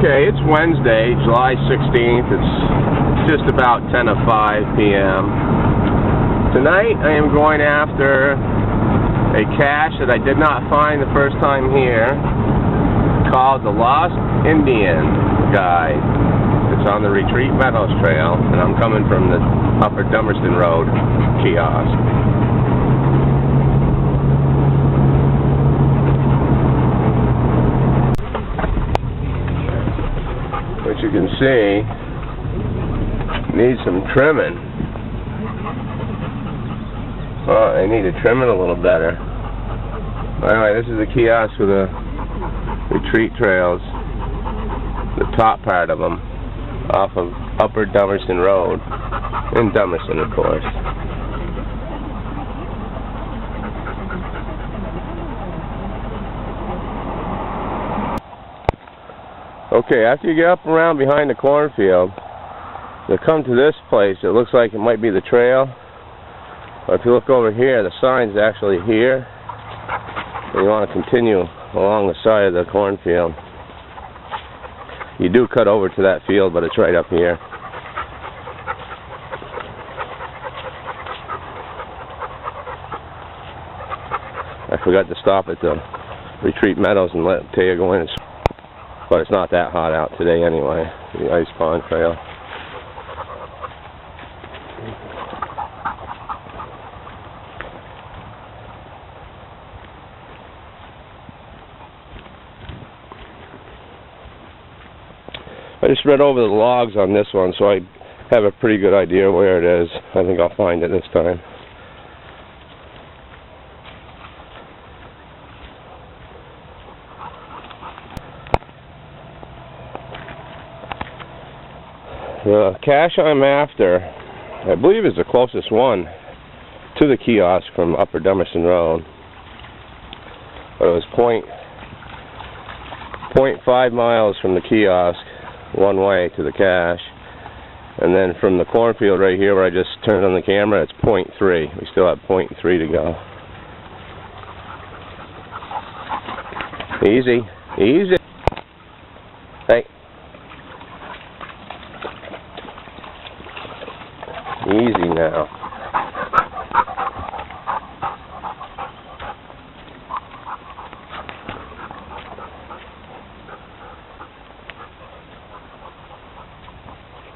Okay, it's Wednesday, July 16th. It's just about 10:05 p.m. Tonight I am going after a cache that I did not find the first time here, called the Lost Indian Guide. It's on the Retreat Meadows Trail, and I'm coming from the Upper Dummerston Road kiosk. Which you can see needs some trimming. Well, I need to trim it a little better. Anyway, this is the kiosk for the retreat trails, the top part of them, off of Upper Dummerston Road, in Dummerston, of course. Okay, after you get up around behind the cornfield, you'll come to this place. It looks like it might be the trail, but if you look over here, the sign's actually here, and you want to continue along the side of the cornfield. You do cut over to that field, but it's right up here. I forgot to stop at the Retreat Meadows and let Taya go in, but it's not that hot out today anyway, the Ice Pond Trail. I just read over the logs on this one, so I have a pretty good idea where it is. I think I'll find it this time. The cache I'm after, I believe, is the closest one to the kiosk from Upper Dummerston Road. But it was 0.5 miles from the kiosk one way to the cache, and then from the cornfield right here where I just turned on the camera, it's 0.3. We still have 0.3 to go. Easy, easy. Hey. Easy now.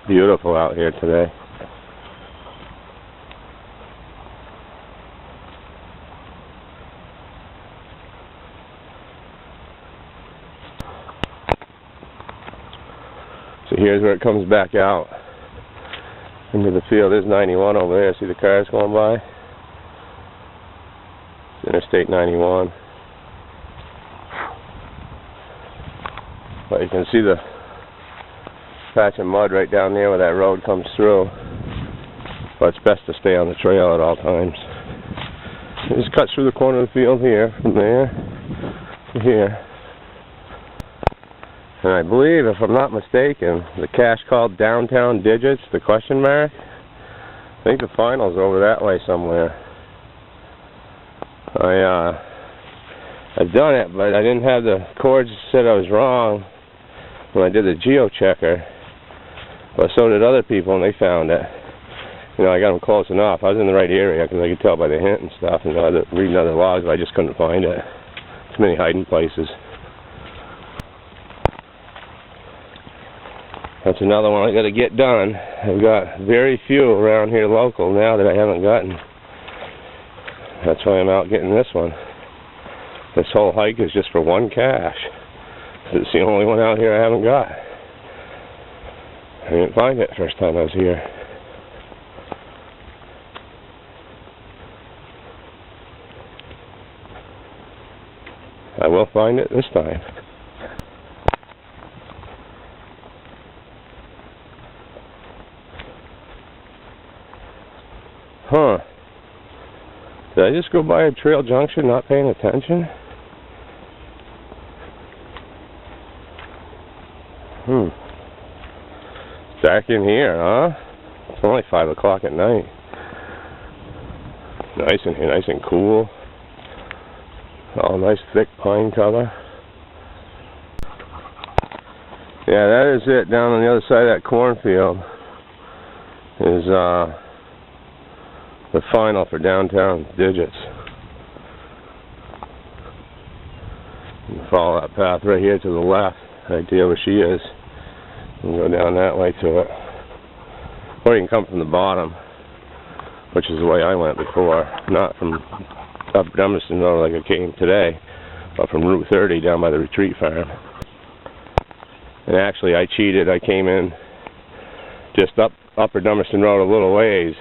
Beautiful out here today. So here's where it comes back out into the field. There's 91 over there. See the cars going by? It's Interstate 91. But you can see the patch of mud right down there where that road comes through. But it's best to stay on the trail at all times. It just cuts through the corner of the field here, from there to here. And I believe, if I'm not mistaken, the cache called Downtown Digits, the question mark, I think the final's over that way somewhere. I've done it, but I didn't have the cords said I was wrong when I did the geochecker. But so did other people, and they found it. You know, I got them close enough. I was in the right area because I could tell by the hint and stuff, and reading other logs, but I just couldn't find it. Too many hiding places. That's another one I got to get done. I've got very few around here local now that I haven't gotten. That's why I'm out getting this one. This whole hike is just for one cache. It's the only one out here I haven't got. I didn't find it first time I was here. I will find it this time. Huh. Did I just go by a trail junction not paying attention? It's dark in here, huh? It's only 5 o'clock at night. Nice in here, nice and cool. All nice thick pine cover. Yeah, that is it. Down on the other side of that cornfield is the final for downtown digits. You can follow that path right here to the left, idea where she is, and go down that way to it. Or you can come from the bottom, which is the way I went before, not from up Dummerston Road like I came today, but from Route 30 down by the retreat farm. And actually I cheated. I came in just up Upper Dummerston Road a little ways.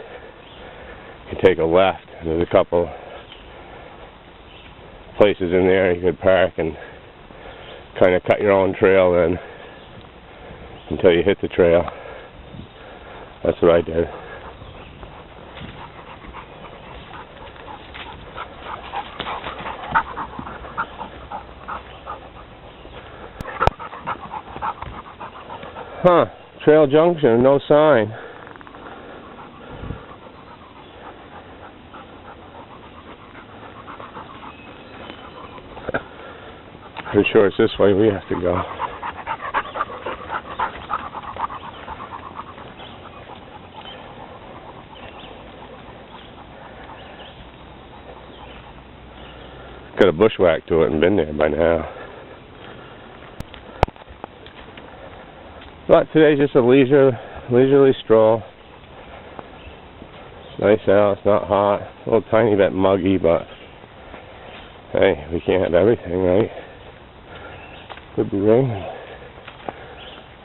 You can take a left, and there's a couple places in there you could park and kind of cut your own trail in until you hit the trail. That's what I did. Huh, trail junction, no sign. Pretty sure it's this way we have to go. Could have bushwhacked to it and been there by now. But today's just a leisurely stroll. It's nice out, it's not hot. A little tiny bit muggy, but hey, we can't have everything, right? Could be raining.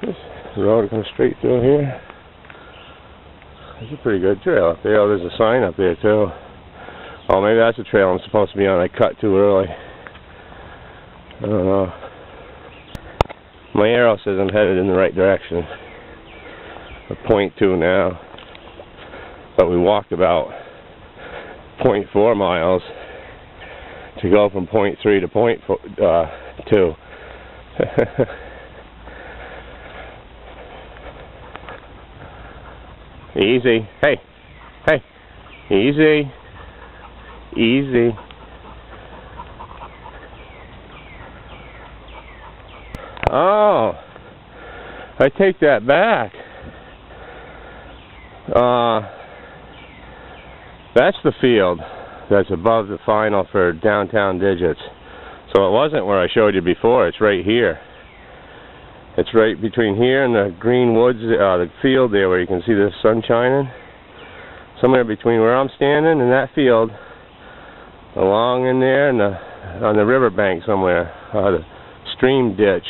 This road comes straight through here. It's a pretty good trail up there. Oh, there's a sign up there too. Oh, maybe that's a trail I'm supposed to be on. I cut too early. I don't know. My arrow says I'm headed in the right direction. We're 0.2 now. But we walked about 0.4 miles to go from 0.3 to 0.2. Easy. Hey. Hey. Easy. Easy. Oh, I take that back. That's the field that's above the final for downtown digits. So it wasn't where I showed you before. It's right here. It's right between here and the green woods, the field there where you can see the sun shining. Somewhere between where I'm standing and that field, along in there and on the riverbank somewhere, the stream ditch.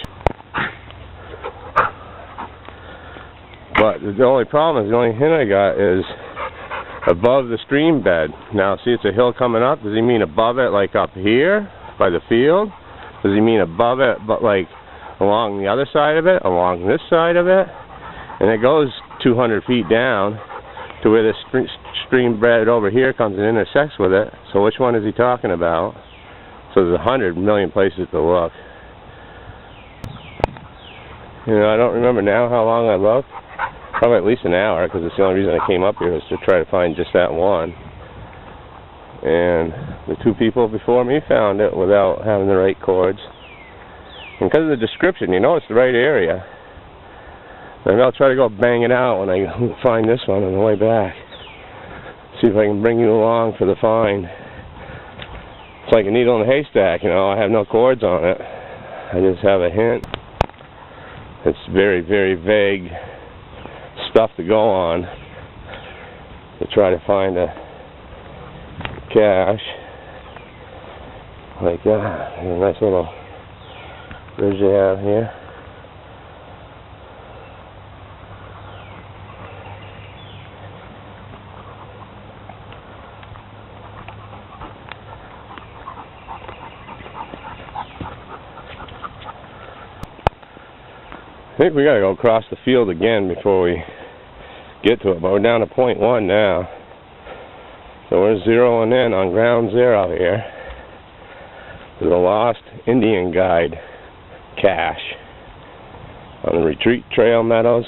But the only problem is, the only hint I got is above the stream bed. Now see, it's a hill coming up. Does he mean above it, like up here by the field? Does he mean above it, but like along the other side of it, along this side of it? And it goes 200 feet down to where this stream bed over here comes and intersects with it. So which one is he talking about? So there's 100 million places to look. You know, I don't remember now how long I looked. Probably at least an hour, because it's the only reason I came up here was to try to find just that one. And the two people before me found it without having the right cords. And because of the description, you know it's the right area. Maybe I'll try to go bang it out when I find this one on the way back. See if I can bring you along for the find. It's like a needle in a haystack, you know. I have no cords on it. I just have a hint. It's very, very vague stuff to go on to try to find a cache like that. There's a nice little bridge they have here. I think we gotta go across the field again before we get to it, but we're down to 0.1 now. So we're zeroing in on ground zero here. There's a lost Indian guide cache on the retreat trail meadows.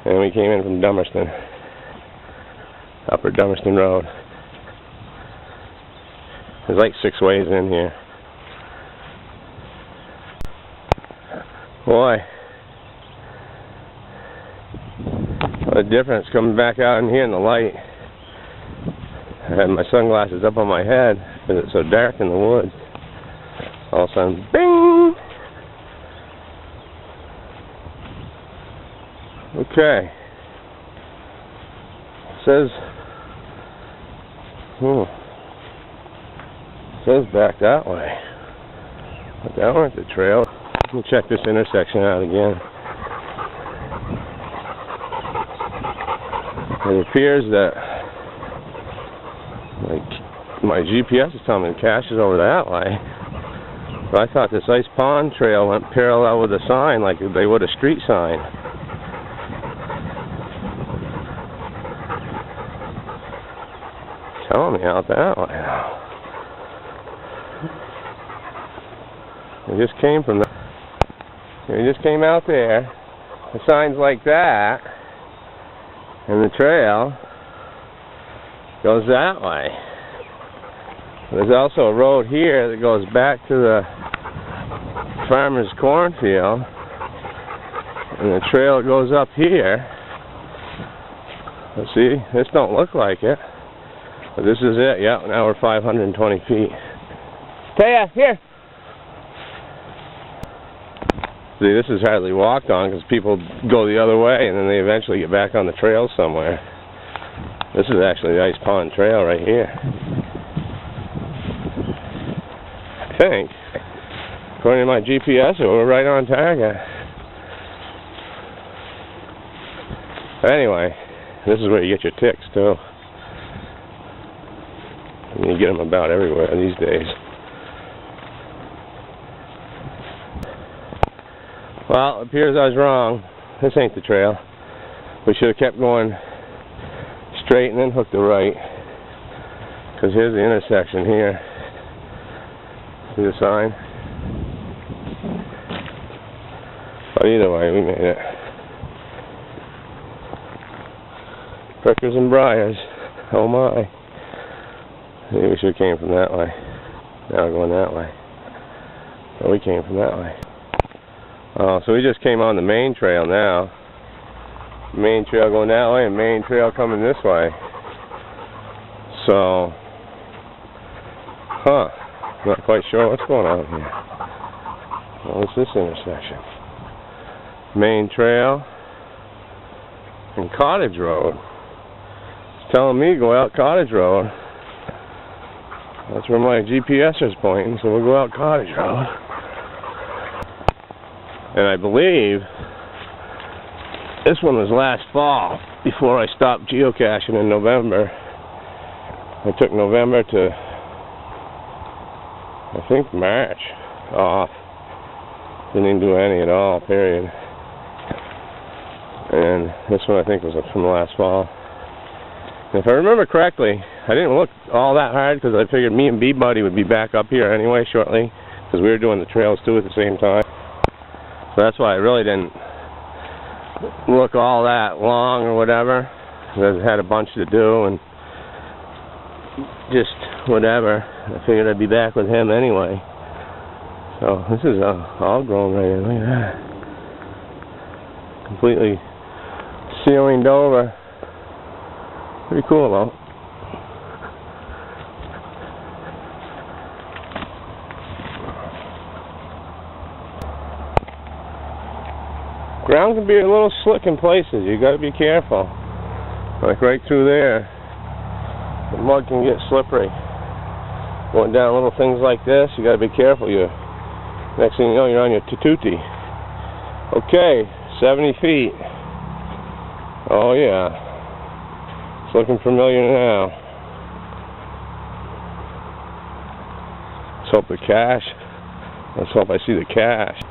And we came in from Dummerston, Upper Dummerston Road. There's like 6 ways in here. Boy, what a difference coming back out in here in the light. I had my sunglasses up on my head because it's so dark in the woods. All of a sudden, bing! Okay. It says back that way. But that went the trail. Let me check this intersection out again. It appears that my GPS is telling me the cache is over that way. But I thought this ice pond trail went parallel with a sign like they would a street sign. Telling me out that way now. We just came from we just came out there. The sign's like that, and the trail goes that way. There's also a road here that goes back to the farmer's cornfield, and the trail goes up here. Let's see, this don't look like it. But this is it, yeah, now we're 520 feet. Taya, here! See, this is hardly walked on because people go the other way and then they eventually get back on the trail somewhere. This is actually the Ice Pond Trail right here. I think. According to my GPS, we're right on target. But anyway, this is where you get your ticks too. You get them about everywhere these days. Well, it appears I was wrong. This ain't the trail. We should have kept going straight and then hooked the right. Because here's the intersection here. See the sign? But either way, we made it. Prickers and briars. Oh my. Maybe we should have came from that way. Now we're going that way. But we came from that way. So we just came on the main trail now. Main trail going that way and main trail coming this way. So, not quite sure what's going on here. Well, what's this intersection? Main trail and Cottage Road. It's telling me to go out Cottage Road. That's where my GPS is pointing, so we'll go out Cottage Road. And I believe this one was last fall, before I stopped geocaching in November. I took November to, I think, March off. Didn't even do any at all, period. And this one I think was from last fall. And if I remember correctly, I didn't look all that hard because I figured me and B-Buddy would be back up here anyway shortly, because we were doing the trails too at the same time. So that's why I really didn't look all that long or whatever, because I had a bunch to do and just whatever. I figured I'd be back with him anyway. So this is all grown right in. Look at that. Completely ceilinged over. Pretty cool though. Ground can be a little slick in places. You got to be careful. Like right through there, the mud can get slippery. Going down little things like this, you got to be careful. Next thing you know, you're on your tututi. Okay, 70 feet. Oh yeah, it's looking familiar now. Let's hope the cache. Let's hope I see the cache.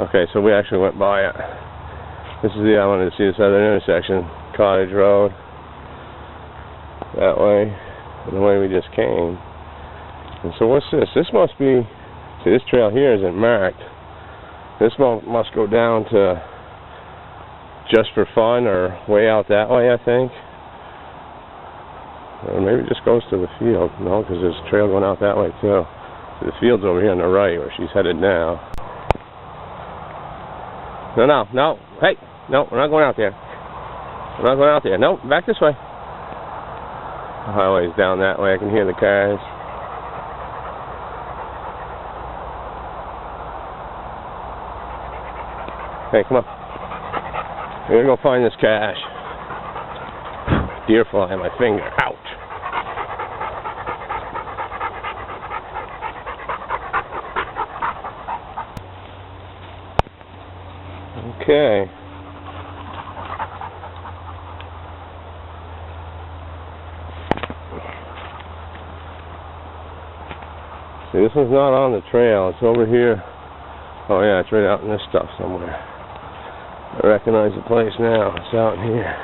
Okay, so we actually went by it. This is I wanted to see this other intersection. Cottage Road. That way. And the way we just came. And so what's this? This must be... See, this trail here isn't marked. This must go down to Just for Fun or way out that way, I think. Or maybe it just goes to the field. No, because there's a trail going out that way too. The field's over here on the right where she's headed now. No, no, no. Hey, no, we're not going out there. We're not going out there. No, back this way. The highway's down that way. I can hear the cars. Hey, come on. We're gonna go find this cache. Deer fly on my finger. Ouch. Okay. See, this one's not on the trail. It's over here. Oh yeah, it's right out in this stuff somewhere. I recognize the place now. It's out in here.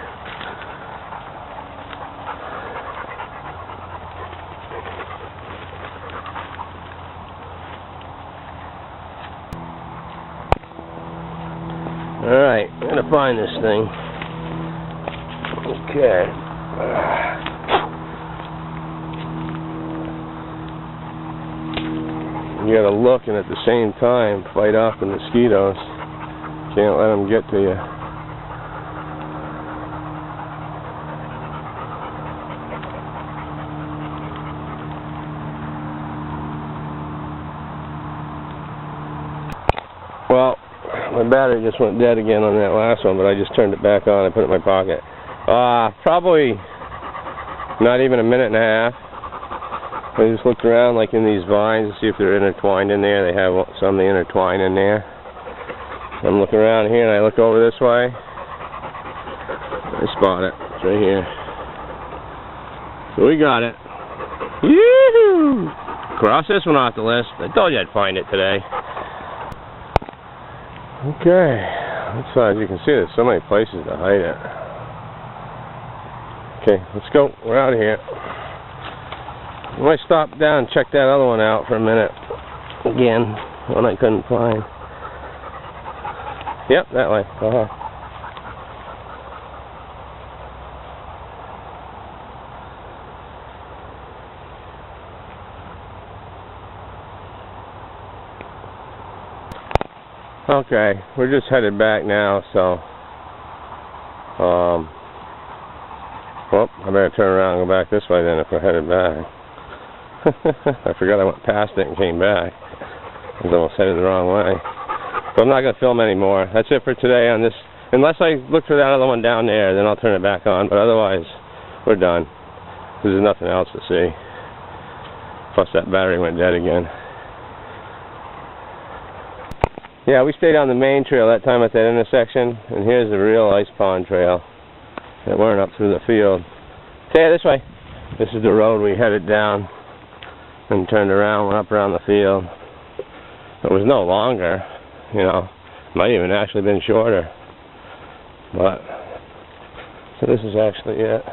Alright, I'm gonna find this thing. Okay. You gotta look and at the same time fight off the mosquitoes. Can't let them get to you. Well, my battery just went dead again on that last one, but I just turned it back on and put it in my pocket. Probably not even a minute and a half. I just looked around like in these vines to see if they're intertwined in there. They have some they intertwine in there. I'm looking around here and I look over this way. I spot it. It's right here. So we got it. Yoo-hoo! Cross this one off the list. I told you I'd find it today. Okay. As you can see, there's so many places to hide it. Okay, let's go. We're out of here. I might stop down and check that other one out for a minute. Again, one I couldn't find. Yep, that way. Go ahead. Okay, we're just headed back now, so well, I better turn around and go back this way then if we're headed back. I forgot I went past it and came back. I was almost headed the wrong way. But I'm not going to film anymore. That's it for today on this. Unless I look for that other one down there, then I'll turn it back on. But otherwise, we're done. There's nothing else to see. Plus that battery went dead again. Yeah, we stayed on the main trail that time at that intersection. And here's the real ice pond trail that went up through the field. Stay this way. This is the road we headed down and turned around, went up around the field. It was no longer, you know, might even actually been shorter. But, so this is actually it.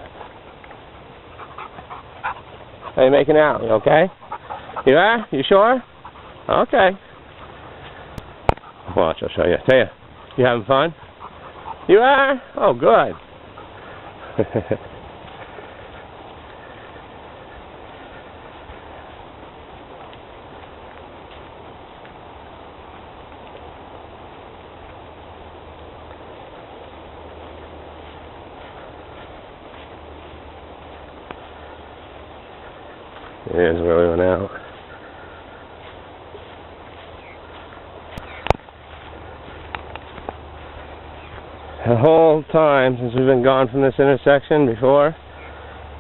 How you making out? You okay? You are? You sure? Okay. Watch, I'll show you. Tell you, you having fun? You are? Oh, good. Here's where we went out. The whole time since we've been gone from this intersection before, it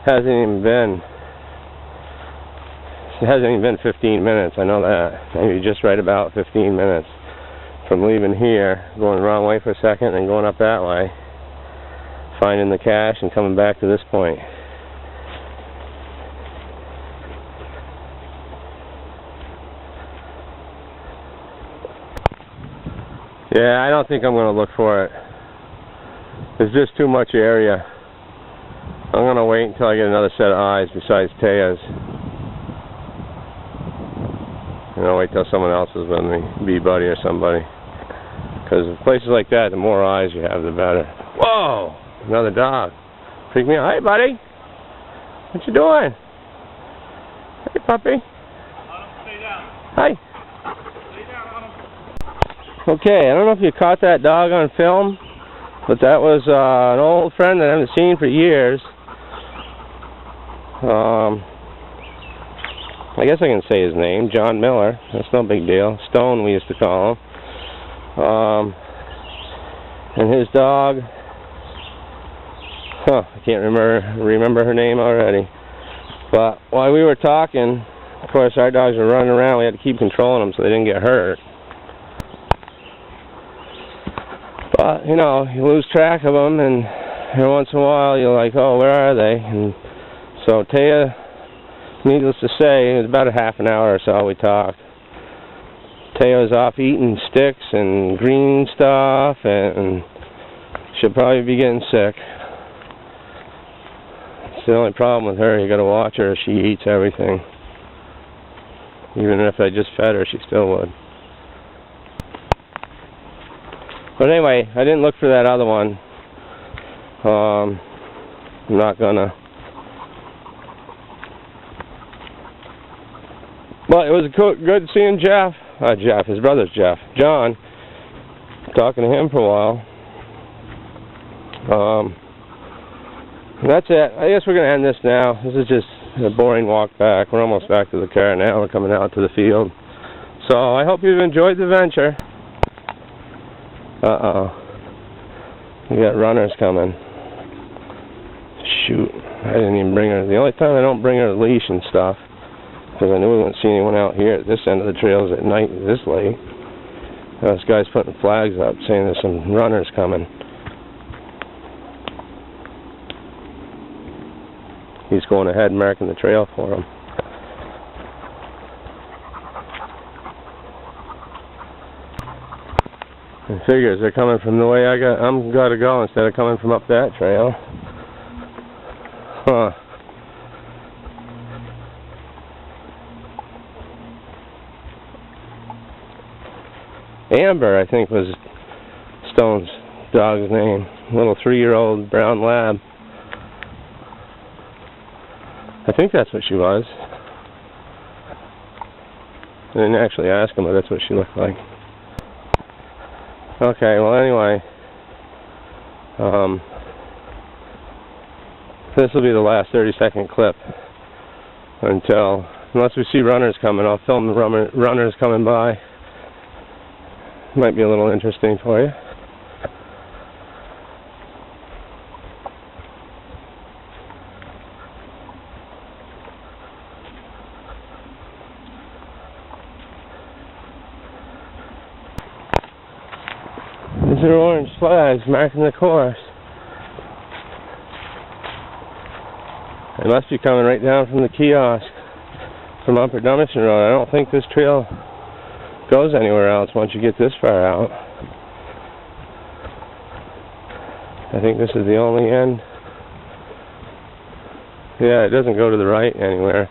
hasn't even been 15 minutes, I know that. Maybe just right about 15 minutes from leaving here, going the wrong way for a second and going up that way, finding the cache and coming back to this point. Yeah, I don't think I'm going to look for it. There's just too much area. I'm going to wait until I get another set of eyes besides Taya's. And I'll wait till someone else is with me, Bee Buddy or somebody. Because places like that, the more eyes you have, the better. Whoa! Another dog. Freak me out. Hey, buddy. What you doing? Hey, puppy. Stay down. Hey. Stay down. Okay, I don't know if you caught that dog on film, but that was an old friend that I haven't seen for years. I guess I can say his name, John Miller. That's no big deal. Stone, we used to call him. And his dog, I can't remember her name already. But while we were talking, of course, our dogs were running around. We had to keep controlling them so they didn't get hurt. But, you know, you lose track of them, and every once in a while you're like, oh, where are they? And so Taya, needless to say, it was about a half an hour or so we talked. Taya was off eating sticks and green stuff, and she'll probably be getting sick. It's the only problem with her. You got to watch her. She eats everything. Even if I just fed her, she still would. But anyway, I didn't look for that other one. I'm not gonna. But it was good seeing Jeff. Jeff, his brother's Jeff. John. Talking to him for a while. That's it. I guess we're going to end this now. This is just a boring walk back. We're almost back to the car now. We're coming out to the field. So I hope you've enjoyed the venture. We got runners coming. Shoot. I didn't even bring her. The only time I don't bring her a leash and stuff, because I knew we wouldn't see anyone out here at this end of the trails at night this late. This guy's putting flags up saying there's some runners coming. He's going ahead and marking the trail for them. And figures they're coming from the way I'm got to go instead of coming from up that trail. Huh. Amber, I think, was Stone's dog's name. Little 3-year-old brown lab. I think that's what she was. I didn't actually ask him, but that's what she looked like. Okay, well anyway, this will be the last 30-second clip unless we see runners coming. I'll film the runners coming by. Might be a little interesting for you. These are orange flags marking the course. They must be coming right down from the kiosk from Upper Dummerson Road. I don't think this trail goes anywhere else once you get this far out. I think this is the only end. Yeah, it doesn't go to the right anywhere.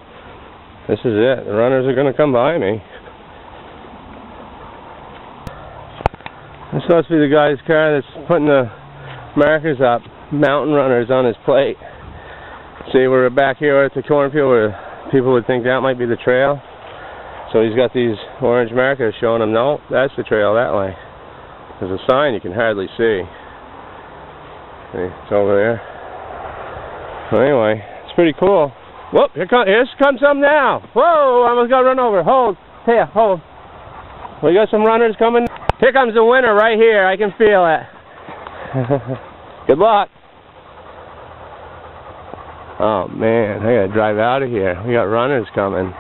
This is it. The runners are going to come by me. This must be the guy's car that's putting the markers up, mountain runners, on his plate. See, we're back here at the cornfield where people would think that might be the trail. So he's got these orange markers showing him, no, that's the trail that way. There's a sign you can hardly see. See, it's over there. So anyway, it's pretty cool. Whoop, here comes some now. Whoa, I almost got run over. Hold, here, hold. We got some runners coming. Here comes the winner right here. I can feel it. Good luck. Oh man, I gotta drive out of here. We got runners coming.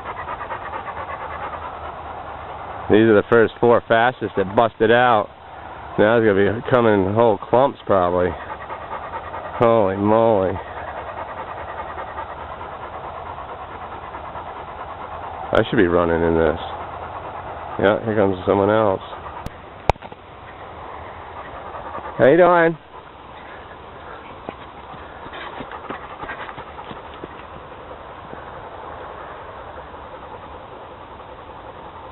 These are the first 4 fastest that busted out. Now it's gonna be coming in whole clumps probably. Holy moly. I should be running in this. Yeah, here comes someone else. How you doing?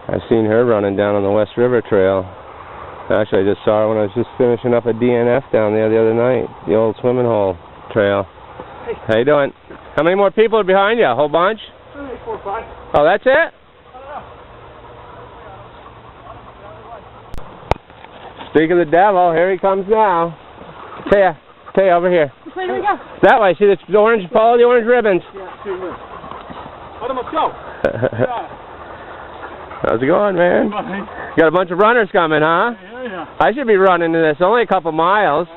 I've seen her running down on the West River Trail. Actually, I just saw her when I was just finishing up a DNF down there the other night, the old swimming hole trail. Hey. How you doing? How many more people are behind you? A whole bunch? 4 or 5. Oh, that's it? Speak of the devil, here he comes now. Taya, over here. Which way do we go? That way, see the orange, follow the orange ribbons. Yeah, let him go. How's it going, man? Got a bunch of runners coming, huh? Yeah. I should be running to this, only a couple miles.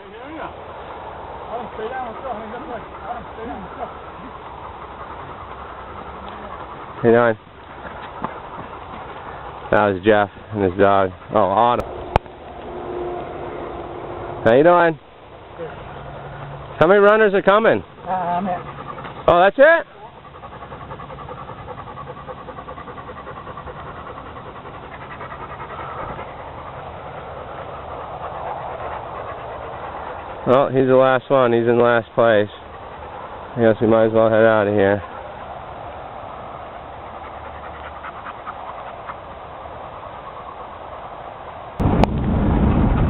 Stay down and go. How you doing? That was Jeff and his dog. Oh, Autumn. How you doing? How many runners are coming? I'm it. Oh, that's it? Well, he's the last one. He's in last place. I guess we might as well head out of here.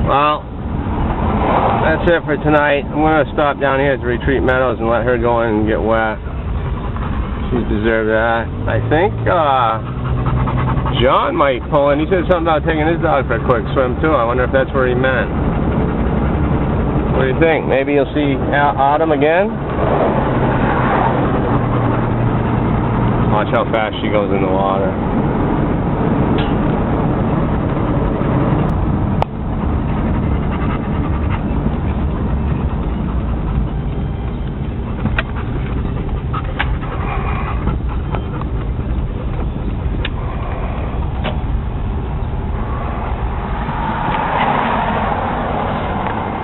Well, that's it for tonight. I'm going to stop down here at the Retreat Meadows and let her go in and get wet. She deserves that. I think John might pull in. He said something about taking his dog for a quick swim too. I wonder if that's where he meant. What do you think? Maybe you'll see Autumn again? Watch how fast she goes in the water.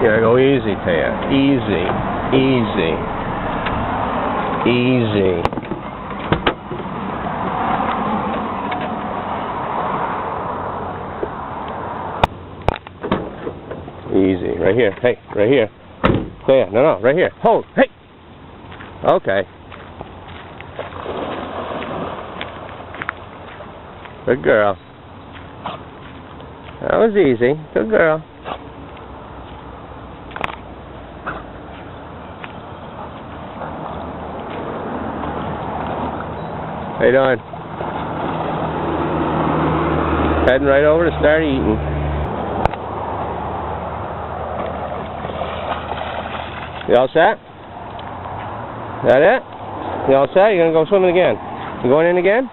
You gotta go easy, Taya. Easy. Easy. Easy. Easy. Right here. Hey, right here. Taya, no, right here. Hold. Hey! Okay. Good girl. That was easy. Good girl. How you doing? Heading right over to start eating. You all set? That it? You all set? You gonna go swimming again? You going in again?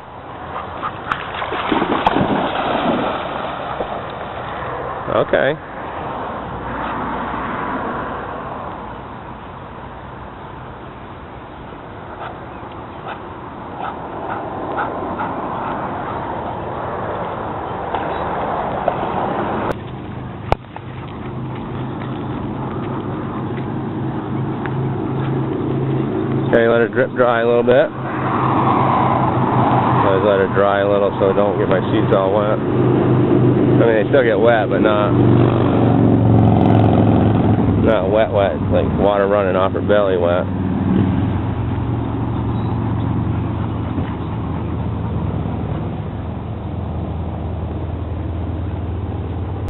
Okay. Okay, let it drip dry a little bit. Always let it dry a little so I don't get my seats all wet. I mean, they still get wet, but not wet, like water running off her belly wet.